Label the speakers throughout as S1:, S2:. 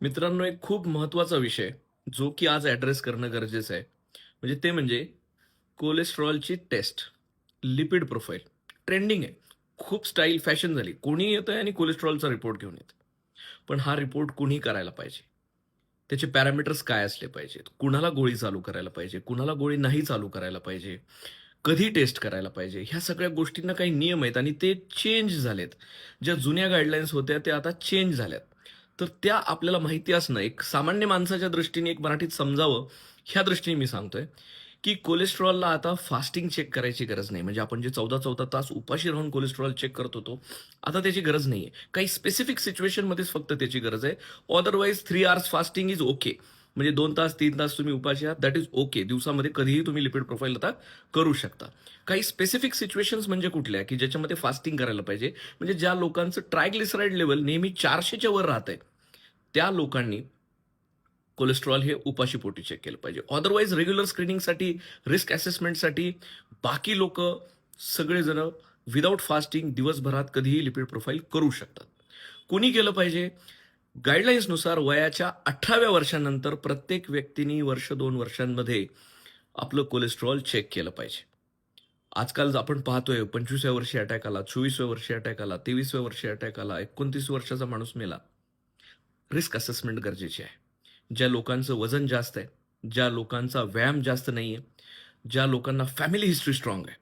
S1: मित्रांनो, एक खूप महत्त्वाचा विषय जो की आज ॲड्रेस करणं गरजेचं आहे. म्हणजे ते म्हणजे कोलेस्टेरॉलची टेस्ट, लिपिड प्रोफाइल. ट्रेंडिंग आहे. खूप स्टाईल फॅशन झाली. कोणीही येतंय आणि कोलेस्टेरॉलचा रिपोर्ट घेऊन येतं. पण हा रिपोर्ट कुणी करायला पाहिजे? त्याचे पॅरामीटर्स काय असले पाहिजेत? कुणाला गोळी चालू करायला पाहिजे? कुणाला गोळी नाही चालू करायला पाहिजे? कधी टेस्ट करायला पाहिजे? ह्या सगळ्या गोष्टींना काही नियम आहेत आणि ते चेंज झालेत. ज्या जुन्या गाईडलाईन्स होत्या त्या आता चेंज झाल्यात. तर त्या आपल्याला माहिती असणं, एक सामान्य माणसाच्या दृष्टीने एक मराठीत समजावं, ह्या दृष्टीने मी सांगतोय, की कोलेस्टेरॉलला आता फास्टिंग चेक करायची गरज नाही. म्हणजे आपण जे 14-14 तास उपाशी राहून कोलेस्टेरॉल चेक करत होतो, आता त्याची गरज नाहीये. काही स्पेसिफिक सिच्युएशनमध्येच फक्त त्याची गरज आहे. Otherwise 3 hours fasting is okay. म्हणजे 2 तास, 3 तास तुम्ही उपाशी आहात, दॅट इज ओके. दिवसामध्ये कधीही तुम्ही लिपिड प्रोफाइल आता करू शकता. काही स्पेसिफिक सिच्युएशन्स म्हणजे कुठल्या, की ज्याच्यामध्ये फास्टिंग करायला पाहिजे. म्हणजे ज्या लोकांचं ट्रायग्लिसराईड लेव्हल नेहमी 400च्या वर राहतंय, त्या लोकांनी कोलेस्टेरॉल हे उपाशीपोटी चेक केलं पाहिजे. अदरवाईज रेग्युलर स्क्रीनिंगसाठी, रिस्क असेसमेंटसाठी बाकी लोकं सगळेजण विदाऊट फास्टिंग दिवसभरात कधीही लिपिड प्रोफाइल करू शकतात. कुणी केलं पाहिजे? गाईडलाईन्सनुसार वयाच्या 18व्या वर्षानंतर प्रत्येक व्यक्तीने वर्ष 2 वर्षांमध्ये आपलं कोलेस्टेरॉल चेक केलं पाहिजे. आजकाल आपण पाहतोय 25व्या वर्षी अटॅक आला, 24व्या वर्षी अटॅक आला, 23व्या वर्षी अटॅक आला, 29 वर्षाचा माणूस मेला. रिस्क असेसमेंट गरजेची आहे. ज्या लोकांचं वजन जास्त आहे, ज्या लोकांचा व्यायाम जास्त नाहीये, ज्या लोकांना फॅमिली हिस्ट्री स्ट्राँग आहे,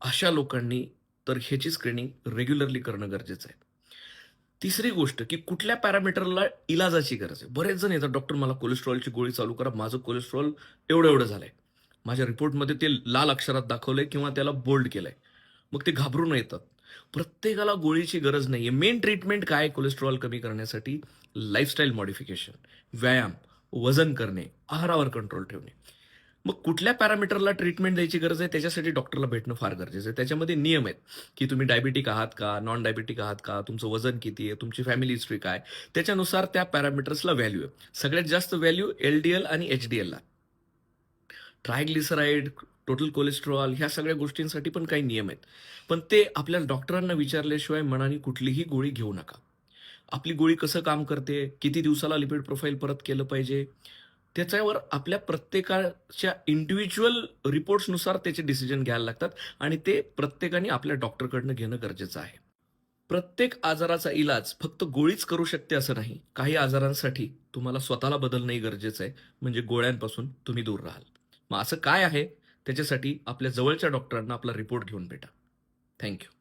S1: अशा लोकांनी तर ह्याची स्क्रीनिंग रेग्युलरली करणं गरजेचं आहे. तिसरी गोष्ट, की कुठल्या पॅरामीटरला इलाजाची गरज आहे. बरेच जण येतात, "डॉक्टर मला कोलेस्टेरॉलची गोळी चालू करा. माझं कोलेस्टेरॉल एवढं-एवढं झालंय. माझ्या रिपोर्टमध्ये ते लाल अक्षरात दाखवलंय किंवा त्याला बोल्ड केलंय." मग ते घाबरून येतात. प्रत्येकाला गोळीची गरज नाहीये. मेन ट्रीटमेंट काय आहे कोलेस्टेरॉल कमी करण्यासाठी? लाईफस्टाईल मॉडिफिकेशन, व्यायाम, वजन करणे, आहारावर कंट्रोल ठेवणे. मग कुठल्या पॅरामीटरला ट्रीटमेंट द्यायची गरज आहे त्याच्यासाठी डॉक्टरला भेटणं फार गरजेचं आहे. त्याच्यामध्ये नियम आहेत, की तुम्ही डायबिटिक आहात का? नॉन डायबिटिक आहात का? तुमचं वजन किती आहे? तुमची फॅमिली हिस्ट्री काय? त्याच्यानुसार त्या पॅरामीटर्सला व्हॅल्यू आहे. सगळ्यात जास्त व्हॅल्यू एल-डी-एल आणि एच-डी-एलला. ट्रायग्लिसराईड, टोटल कोलेस्टेरॉल ह्या सगळ्या गोष्टींसाठी पण काही नियम आहेत. पण ते आपल्या डॉक्टरांना विचारल्याशिवाय मनाने कुठलीही गोळी घेऊ नका. आपली गोळी कसं काम करते, किती दिवसाला लिपिड प्रोफाइल परत केलं पाहिजे, त्याच्यावर आपल्या प्रत्येकाच्या इंडिव्हिज्युअल रिपोर्ट्सनुसार त्याचे डिसिजन घ्यायला लागतात आणि ते प्रत्येकाने आपल्या डॉक्टरकडनं घेणं गरजेचं आहे. प्रत्येक आजाराचा इलाज फक्त गोळीच करू शकते असं नाही. काही आजारांसाठी तुम्हाला स्वतःला बदलणंही गरजेचं आहे. म्हणजे गोळ्यांपासून तुम्ही दूर राहाल. मग असं काय आहे? त्याच्यासाठी आपल्या जवळच्या डॉक्टरांना आपला रिपोर्ट घेऊन भेटा. Thank you.